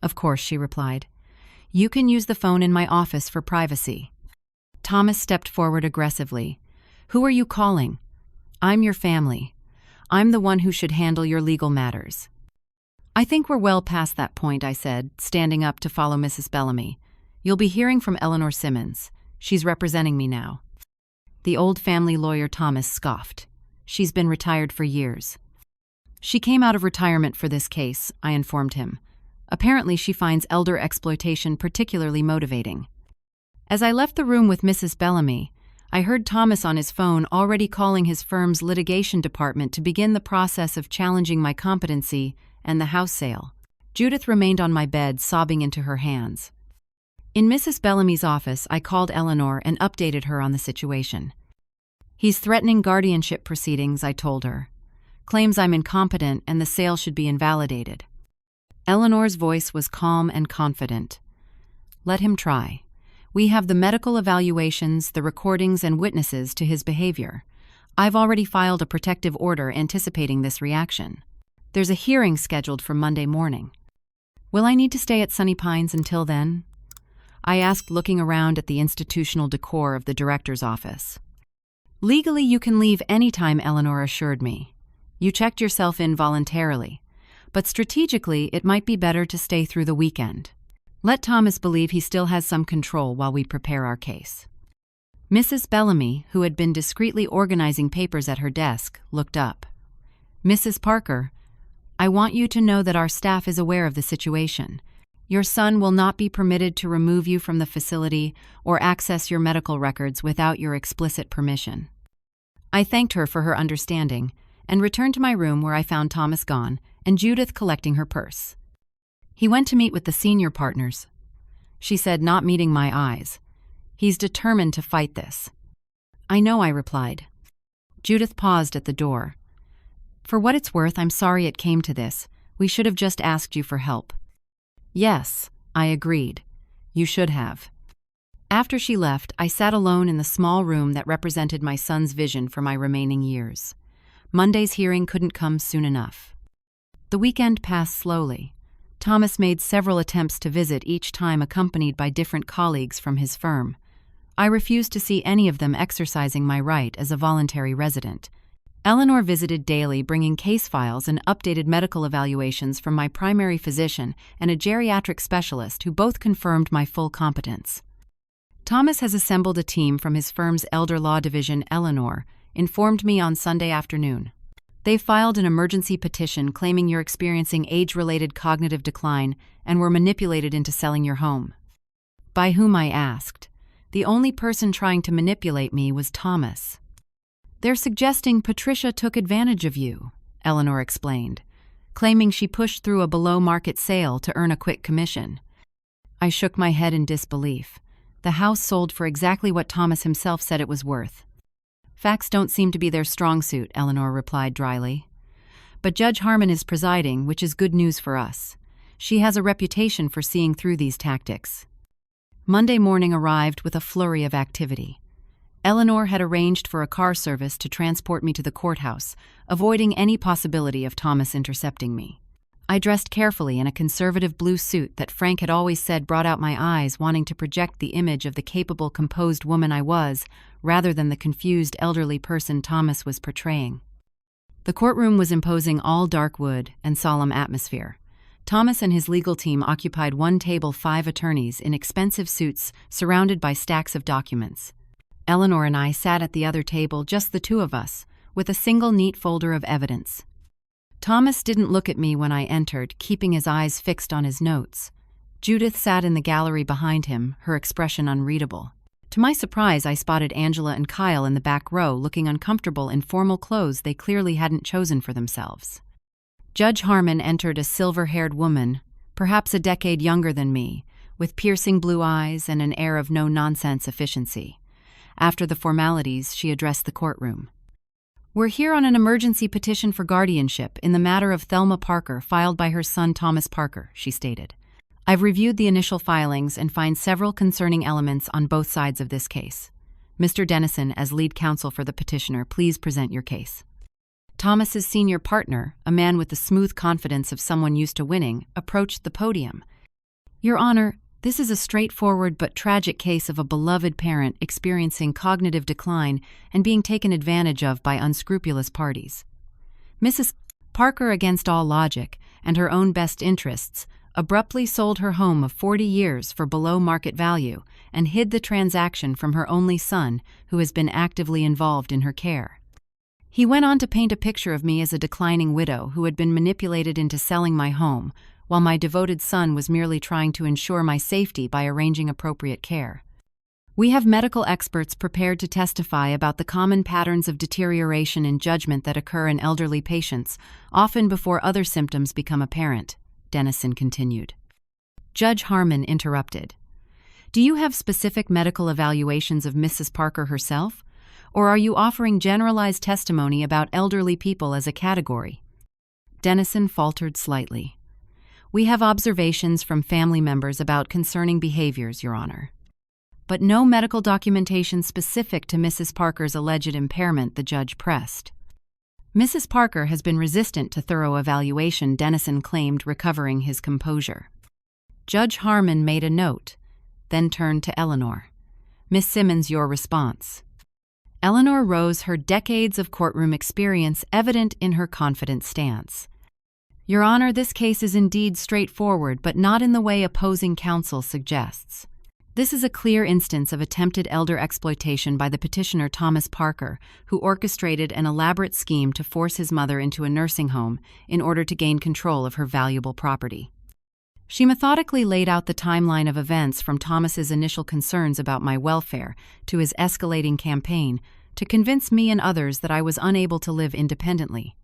"Of course," she replied. "You can use the phone in my office for privacy." Thomas stepped forward aggressively. "Who are you calling?" "I'm your family. I'm the one who should handle your legal matters." "I think we're well past that point," I said, standing up to follow Mrs. Bellamy. "You'll be hearing from Eleanor Simmons. She's representing me now." The old family lawyer Thomas scoffed. "She's been retired for years." "She came out of retirement for this case," I informed him. "Apparently she finds elder exploitation particularly motivating." As I left the room with Mrs. Bellamy, I heard Thomas on his phone already calling his firm's litigation department to begin the process of challenging my competency and the house sale. Judith remained on my bed, sobbing into her hands. In Mrs. Bellamy's office, I called Eleanor and updated her on the situation. "He's threatening guardianship proceedings," I told her. "Claims I'm incompetent and the sale should be invalidated." Eleanor's voice was calm and confident. "Let him try. We have the medical evaluations, the recordings, and witnesses to his behavior. I've already filed a protective order anticipating this reaction. There's a hearing scheduled for Monday morning." "Will I need to stay at Sunny Pines until then?" I asked, looking around at the institutional decor of the director's office. "Legally, you can leave anytime," Eleanor assured me. "You checked yourself in voluntarily. But strategically, it might be better to stay through the weekend. Let Thomas believe he still has some control while we prepare our case." Mrs. Bellamy, who had been discreetly organizing papers at her desk, looked up. "Mrs. Parker, I want you to know that our staff is aware of the situation. Your son will not be permitted to remove you from the facility or access your medical records without your explicit permission." I thanked her for her understanding and returned to my room, where I found Thomas gone and Judith collecting her purse. "He went to meet with the senior partners," she said, not meeting my eyes. "He's determined to fight this." "I know," I replied. Judith paused at the door. "For what it's worth, I'm sorry it came to this. We should have just asked you for help." "Yes," I agreed. "You should have." After she left, I sat alone in the small room that represented my son's vision for my remaining years. Monday's hearing couldn't come soon enough. The weekend passed slowly. Thomas made several attempts to visit, each time accompanied by different colleagues from his firm. I refused to see any of them exercising my right as a voluntary resident. Eleanor visited daily, bringing case files and updated medical evaluations from my primary physician and a geriatric specialist, who both confirmed my full competence. Thomas has assembled a team from his firm's elder law division, Eleanor, informed me on Sunday afternoon. They filed an emergency petition claiming you're experiencing age-related cognitive decline and were manipulated into selling your home. By whom, I asked. The only person trying to manipulate me was Thomas. "They're suggesting Patricia took advantage of you," Eleanor explained, claiming she pushed through a below-market sale to earn a quick commission. I shook my head in disbelief. The house sold for exactly what Thomas himself said it was worth. "Facts don't seem to be their strong suit," Eleanor replied dryly. "But Judge Harmon is presiding, which is good news for us. She has a reputation for seeing through these tactics." Monday morning arrived with a flurry of activity. Eleanor had arranged for a car service to transport me to the courthouse, avoiding any possibility of Thomas intercepting me. I dressed carefully in a conservative blue suit that Frank had always said brought out my eyes, wanting to project the image of the capable, composed woman I was, rather than the confused, elderly person Thomas was portraying. The courtroom was imposing, all dark wood and solemn atmosphere. Thomas and his legal team occupied one table, 5 attorneys in expensive suits surrounded by stacks of documents. Eleanor and I sat at the other table, just the two of us, with a single neat folder of evidence. Thomas didn't look at me when I entered, keeping his eyes fixed on his notes. Judith sat in the gallery behind him, her expression unreadable. To my surprise, I spotted Angela and Kyle in the back row, looking uncomfortable in formal clothes they clearly hadn't chosen for themselves. Judge Harmon entered, a silver-haired woman, perhaps a decade younger than me, with piercing blue eyes and an air of no-nonsense efficiency. After the formalities, she addressed the courtroom. "We're here on an emergency petition for guardianship in the matter of Thelma Parker, filed by her son Thomas Parker," she stated. "I've reviewed the initial filings and find several concerning elements on both sides of this case. Mr. Dennison, as lead counsel for the petitioner, please present your case." Thomas's senior partner, a man with the smooth confidence of someone used to winning, approached the podium. "Your Honor, this is a straightforward but tragic case of a beloved parent experiencing cognitive decline and being taken advantage of by unscrupulous parties. Mrs. Parker, against all logic and her own best interests, abruptly sold her home of 40 years for below market value and hid the transaction from her only son, who has been actively involved in her care. He went on to paint a picture of me as a declining widow who had been manipulated into selling my home, while my devoted son was merely trying to ensure my safety by arranging appropriate care. We have medical experts prepared to testify about the common patterns of deterioration in judgment that occur in elderly patients, often before other symptoms become apparent," Dennison continued. Judge Harmon interrupted. "Do you have specific medical evaluations of Mrs. Parker herself? Or are you offering generalized testimony about elderly people as a category?" Dennison faltered slightly. "We have observations from family members about concerning behaviors, Your Honor. But no medical documentation specific to Mrs. Parker's alleged impairment," the judge pressed. "Mrs. Parker has been resistant to thorough evaluation," Dennison claimed, recovering his composure. Judge Harmon made a note, then turned to Eleanor. "Miss Simmons, your response." Eleanor rose, her decades of courtroom experience evident in her confident stance. "Your Honor, this case is indeed straightforward, but not in the way opposing counsel suggests. This is a clear instance of attempted elder exploitation by the petitioner Thomas Parker, who orchestrated an elaborate scheme to force his mother into a nursing home in order to gain control of her valuable property. She methodically laid out the timeline of events from Thomas's initial concerns about my welfare to his escalating campaign to convince me and others that I was unable to live independently.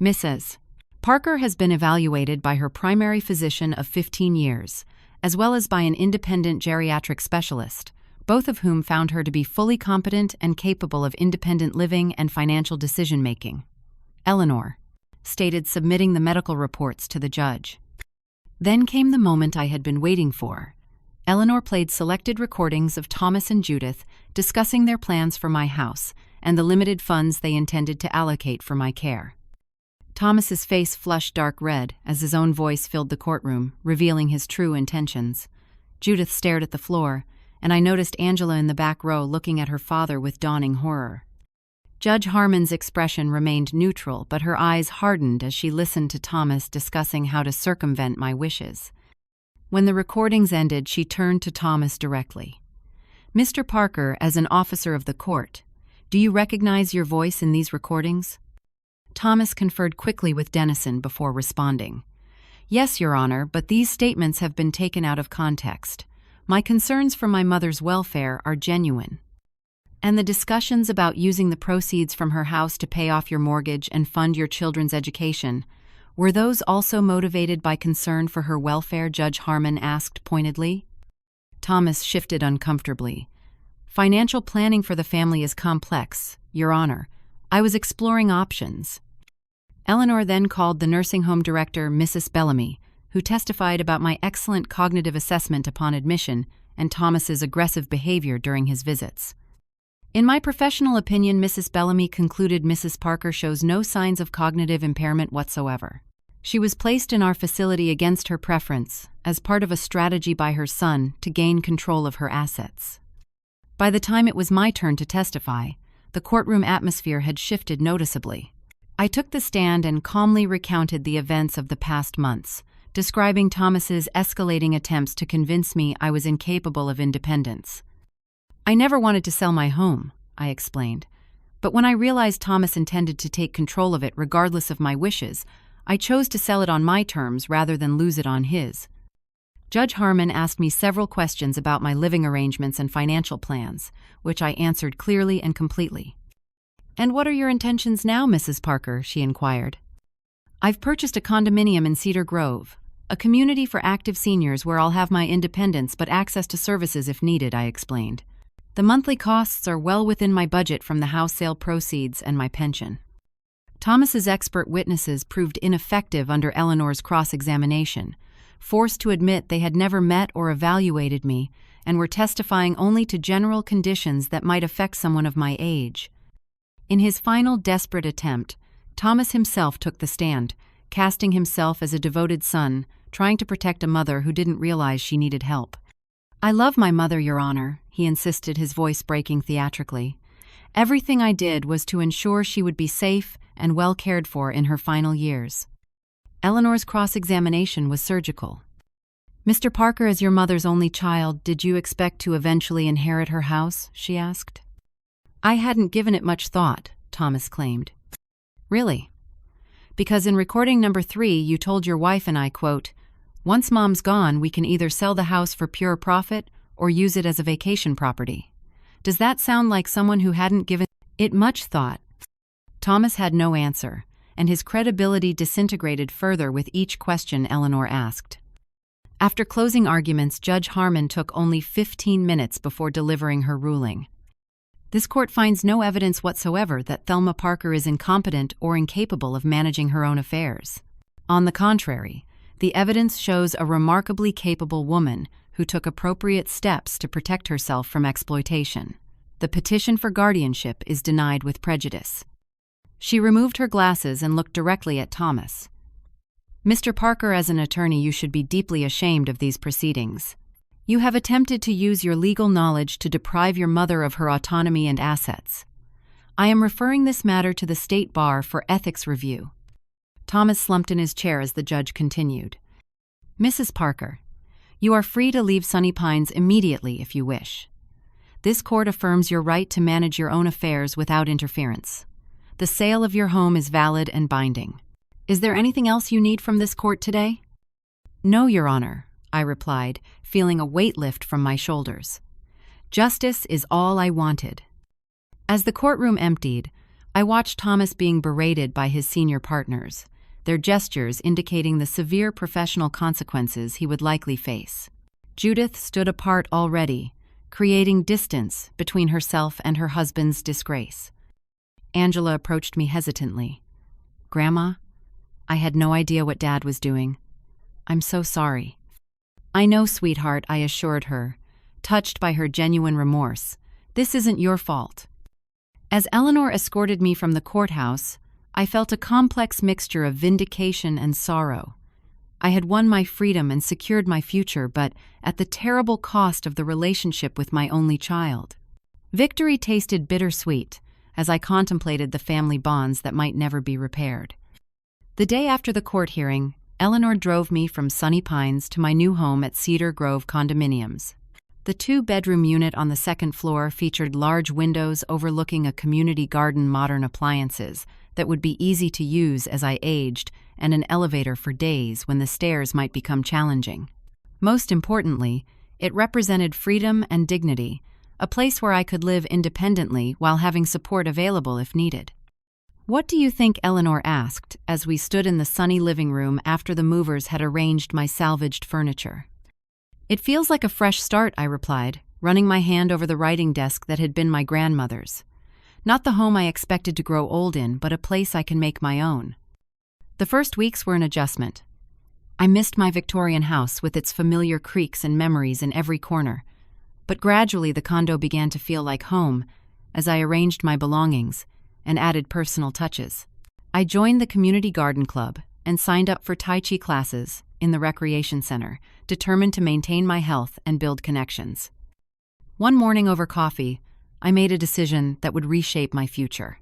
Mrs. Parker has been evaluated by her primary physician of 15 years, as well as by an independent geriatric specialist, both of whom found her to be fully competent and capable of independent living and financial decision-making. Eleanor stated, submitting the medical reports to the judge. Then came the moment I had been waiting for. Eleanor played selected recordings of Thomas and Judith discussing their plans for my house and the limited funds they intended to allocate for my care. Thomas's face flushed dark red as his own voice filled the courtroom, revealing his true intentions. Judith stared at the floor, and I noticed Angela in the back row looking at her father with dawning horror. Judge Harmon's expression remained neutral, but her eyes hardened as she listened to Thomas discussing how to circumvent my wishes. When the recordings ended, she turned to Thomas directly. "Mr. Parker, as an officer of the court, do you recognize your voice in these recordings?" Thomas conferred quickly with Dennison before responding. "Yes, Your Honor, but these statements have been taken out of context. My concerns for my mother's welfare are genuine." "And the discussions about using the proceeds from her house to pay off your mortgage and fund your children's education, were those also motivated by concern for her welfare?" Judge Harmon asked pointedly. Thomas shifted uncomfortably. "Financial planning for the family is complex, Your Honor. I was exploring options." Eleanor then called the nursing home director, Mrs. Bellamy, who testified about my excellent cognitive assessment upon admission and Thomas's aggressive behavior during his visits. "In my professional opinion," Mrs. Bellamy concluded, "Mrs. Parker shows no signs of cognitive impairment whatsoever. She was placed in our facility against her preference, as part of a strategy by her son to gain control of her assets." By the time it was my turn to testify, the courtroom atmosphere had shifted noticeably. I took the stand and calmly recounted the events of the past months, describing Thomas's escalating attempts to convince me I was incapable of independence. "I never wanted to sell my home," I explained, "but when I realized Thomas intended to take control of it regardless of my wishes, I chose to sell it on my terms rather than lose it on his." Judge Harmon asked me several questions about my living arrangements and financial plans, which I answered clearly and completely. "And what are your intentions now, Mrs. Parker?" she inquired. "I've purchased a condominium in Cedar Grove, a community for active seniors where I'll have my independence but access to services if needed," I explained. "The monthly costs are well within my budget from the house sale proceeds and my pension." Thomas's expert witnesses proved ineffective under Eleanor's cross-examination, forced to admit they had never met or evaluated me and were testifying only to general conditions that might affect someone of my age. In his final desperate attempt, Thomas himself took the stand, casting himself as a devoted son, trying to protect a mother who didn't realize she needed help. "I love my mother, Your Honor," he insisted, his voice breaking theatrically. "Everything I did was to ensure she would be safe and well cared for in her final years." Eleanor's cross-examination was surgical. "Mr. Parker, as your mother's only child, did you expect to eventually inherit her house?" she asked. "I hadn't given it much thought," Thomas claimed. "Really? Because in recording number 3, you told your wife and I, quote, 'Once Mom's gone, we can either sell the house for pure profit or use it as a vacation property.' Does that sound like someone who hadn't given it much thought?" Thomas had no answer, and his credibility disintegrated further with each question Eleanor asked. After closing arguments, Judge Harmon took only 15 minutes before delivering her ruling. "This court finds no evidence whatsoever that Thelma Parker is incompetent or incapable of managing her own affairs. On the contrary, the evidence shows a remarkably capable woman who took appropriate steps to protect herself from exploitation. The petition for guardianship is denied with prejudice." She removed her glasses and looked directly at Thomas. "Mr. Parker, as an attorney, you should be deeply ashamed of these proceedings. You have attempted to use your legal knowledge to deprive your mother of her autonomy and assets. I am referring this matter to the State Bar for ethics review." Thomas slumped in his chair as the judge continued. "Mrs. Parker, You are free to leave Sunny Pines immediately if you wish. This court affirms your right to manage your own affairs without interference. The sale of your home is valid and binding. Is there anything else you need from this court today? No, Your Honor, I replied, feeling a weight lift from my shoulders. Justice is all I wanted. As the courtroom emptied, I watched Thomas being berated by his senior partners, their gestures indicating the severe professional consequences he would likely face. Judith stood apart already, creating distance between herself and her husband's disgrace. Angela approached me hesitantly. Grandma, I had no idea what Dad was doing. I'm so sorry. I know, sweetheart, I assured her, touched by her genuine remorse. This isn't your fault. As Eleanor escorted me from the courthouse, I felt a complex mixture of vindication and sorrow. I had won my freedom and secured my future, but at the terrible cost of the relationship with my only child. Victory tasted bittersweet as I contemplated the family bonds that might never be repaired. The day after the court hearing, Eleanor drove me from Sunny Pines to my new home at Cedar Grove Condominiums. The two-bedroom unit on the second floor featured large windows overlooking a community garden, modern appliances that would be easy to use as I aged, and an elevator for days when the stairs might become challenging. Most importantly, it represented freedom and dignity, a place where I could live independently while having support available if needed. What do you think? Eleanor asked as we stood in the sunny living room after the movers had arranged my salvaged furniture. It feels like a fresh start, I replied, running my hand over the writing desk that had been my grandmother's. Not the home I expected to grow old in, but a place I can make my own. The first weeks were an adjustment. I missed my Victorian house with its familiar creaks and memories in every corner, but gradually the condo began to feel like home as I arranged my belongings and added personal touches. I joined the community garden club and signed up for Tai Chi classes in the recreation center, determined to maintain my health and build connections. One morning over coffee, I made a decision that would reshape my future.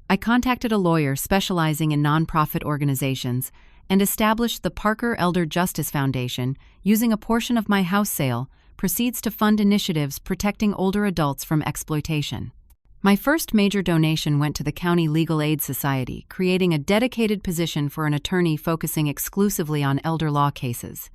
I contacted a lawyer specializing in nonprofit organizations and established the Parker Elder Justice Foundation, using a portion of my house sale proceeds to fund initiatives protecting older adults from exploitation. My first major donation went to the County Legal Aid Society, creating a dedicated position for an attorney focusing exclusively on elder law cases.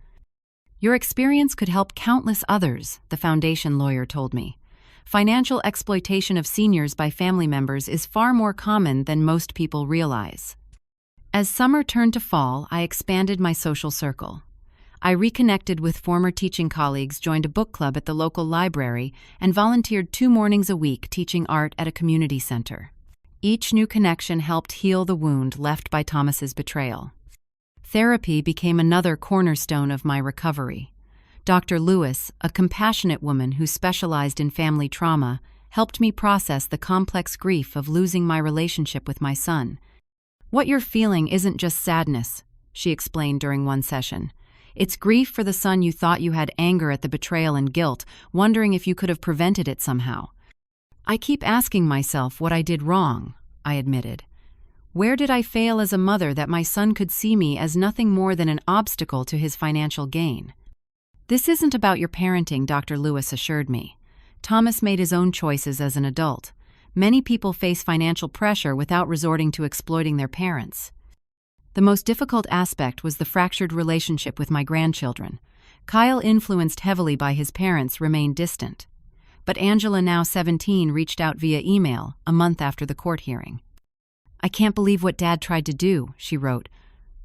Your experience could help countless others, the foundation lawyer told me. Financial exploitation of seniors by family members is far more common than most people realize. As summer turned to fall, I expanded my social circle. I reconnected with former teaching colleagues, joined a book club at the local library, and volunteered 2 mornings a week teaching art at a community center. Each new connection helped heal the wound left by Thomas's betrayal. Therapy became another cornerstone of my recovery. Dr. Lewis, a compassionate woman who specialized in family trauma, helped me process the complex grief of losing my relationship with my son. What you're feeling isn't just sadness, she explained during one session. It's grief for the son you thought you had, anger at the betrayal and guilt, wondering if you could have prevented it somehow. I keep asking myself what I did wrong, I admitted. Where did I fail as a mother that my son could see me as nothing more than an obstacle to his financial gain? This isn't about your parenting, Dr. Lewis assured me. Thomas made his own choices as an adult. Many people face financial pressure without resorting to exploiting their parents. The most difficult aspect was the fractured relationship with my grandchildren. Kyle, influenced heavily by his parents, remained distant. But Angela, now 17, reached out via email a month after the court hearing. I can't believe what Dad tried to do, she wrote.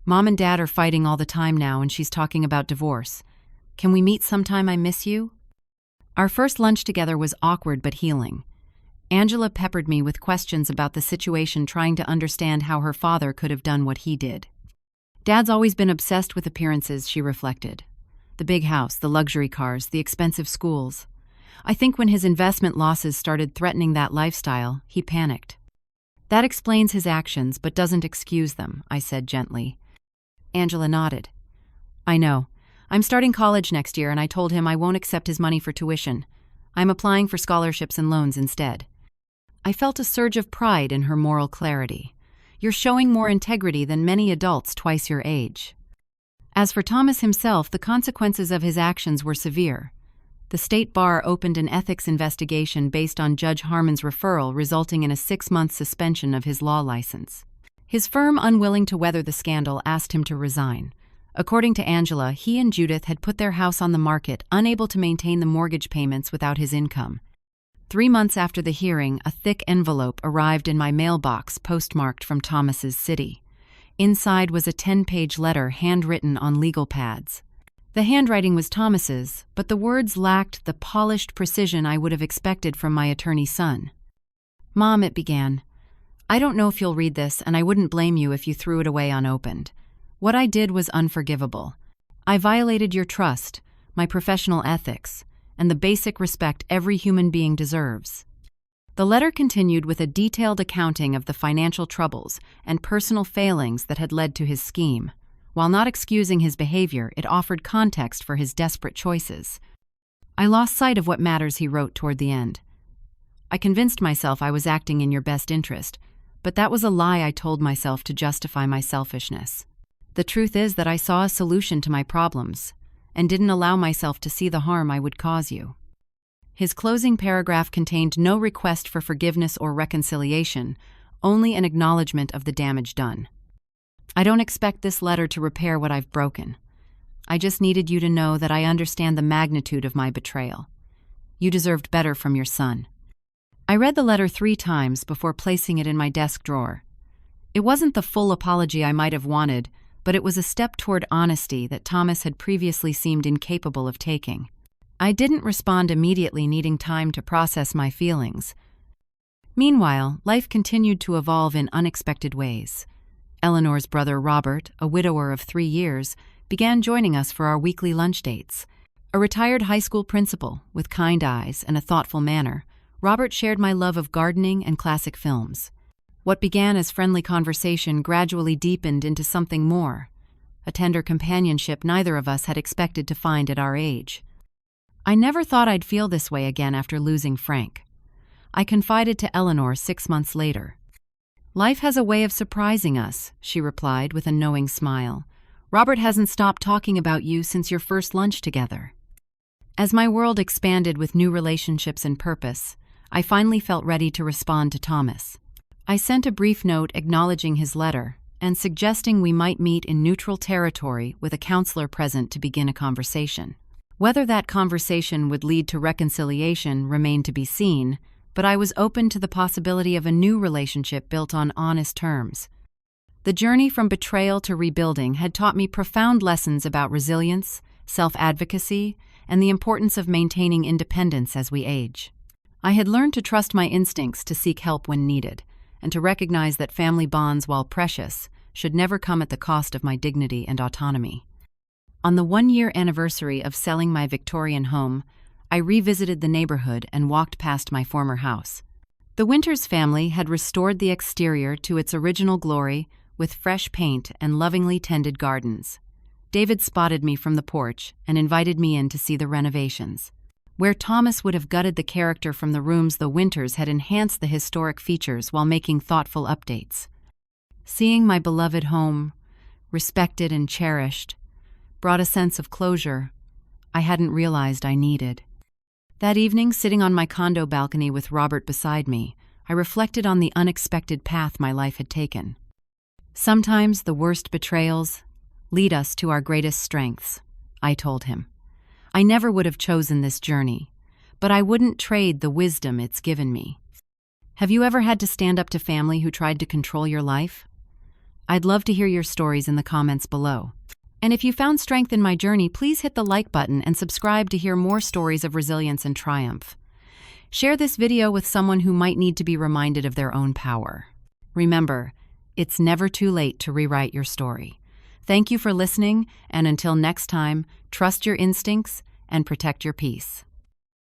Mom and Dad are fighting all the time now, and she's talking about divorce. Can we meet sometime? I miss you. Our first lunch together was awkward but healing. Angela peppered me with questions about the situation, trying to understand how her father could have done what he did. Dad's always been obsessed with appearances, she reflected. The big house, the luxury cars, the expensive schools. I think when his investment losses started threatening that lifestyle, he panicked. That explains his actions but doesn't excuse them, I said gently. Angela nodded. I know. I'm starting college next year, and I told him I won't accept his money for tuition. I'm applying for scholarships and loans instead. I felt a surge of pride in her moral clarity. You're showing more integrity than many adults twice your age. As for Thomas himself, the consequences of his actions were severe. The state bar opened an ethics investigation based on Judge Harmon's referral, resulting in a 6-month suspension of his law license. His firm, unwilling to weather the scandal, asked him to resign. According to Angela, he and Judith had put their house on the market, unable to maintain the mortgage payments without his income. 3 months after the hearing, a thick envelope arrived in my mailbox, postmarked from Thomas's city. Inside was a 10-page letter handwritten on legal pads. The handwriting was Thomas's, but the words lacked the polished precision I would have expected from my attorney son. "Mom," it began, "I don't know if you'll read this, and I wouldn't blame you if you threw it away unopened. What I did was unforgivable. I violated your trust, my professional ethics, and the basic respect every human being deserves." The letter continued with a detailed accounting of the financial troubles and personal failings that had led to his scheme. While not excusing his behavior, it offered context for his desperate choices. "I lost sight of what matters," he wrote toward the end. "I convinced myself I was acting in your best interest, but that was a lie I told myself to justify my selfishness. The truth is that I saw a solution to my problems and didn't allow myself to see the harm I would cause you." His closing paragraph contained no request for forgiveness or reconciliation, only an acknowledgement of the damage done. "I don't expect this letter to repair what I've broken. I just needed you to know that I understand the magnitude of my betrayal. You deserved better from your son." I read the letter 3 times before placing it in my desk drawer. It wasn't the full apology I might have wanted, but it was a step toward honesty that Thomas had previously seemed incapable of taking. I didn't respond immediately, needing time to process my feelings. Meanwhile, life continued to evolve in unexpected ways. Eleanor's brother Robert, a widower of 3 years, began joining us for our weekly lunch dates. A retired high school principal, with kind eyes and a thoughtful manner, Robert shared my love of gardening and classic films. What began as friendly conversation gradually deepened into something more, a tender companionship neither of us had expected to find at our age. I never thought I'd feel this way again after losing Frank. I confided to Eleanor 6 months later. "Life has a way of surprising us," she replied with a knowing smile. "Robert hasn't stopped talking about you since your first lunch together." As my world expanded with new relationships and purpose, I finally felt ready to respond to Thomas. I sent a brief note acknowledging his letter and suggesting we might meet in neutral territory with a counselor present to begin a conversation. Whether that conversation would lead to reconciliation remained to be seen, but I was open to the possibility of a new relationship built on honest terms. The journey from betrayal to rebuilding had taught me profound lessons about resilience, self-advocacy, and the importance of maintaining independence as we age. I had learned to trust my instincts to seek help when needed, and to recognize that family bonds, while precious, should never come at the cost of my dignity and autonomy. On the 1-year anniversary of selling my Victorian home, I revisited the neighborhood and walked past my former house. The Winters family had restored the exterior to its original glory with fresh paint and lovingly tended gardens. David spotted me from the porch and invited me in to see the renovations. Where Thomas would have gutted the character from the rooms, the Winters had enhanced the historic features while making thoughtful updates. Seeing my beloved home, respected and cherished, brought a sense of closure I hadn't realized I needed. That evening, sitting on my condo balcony with Robert beside me, I reflected on the unexpected path my life had taken. Sometimes the worst betrayals lead us to our greatest strengths, I told him. I never would have chosen this journey, but I wouldn't trade the wisdom it's given me. Have you ever had to stand up to family who tried to control your life? I'd love to hear your stories in the comments below. And if you found strength in my journey, please hit the like button and subscribe to hear more stories of resilience and triumph. Share this video with someone who might need to be reminded of their own power. Remember, it's never too late to rewrite your story. Thank you for listening, and until next time, trust your instincts and protect your peace.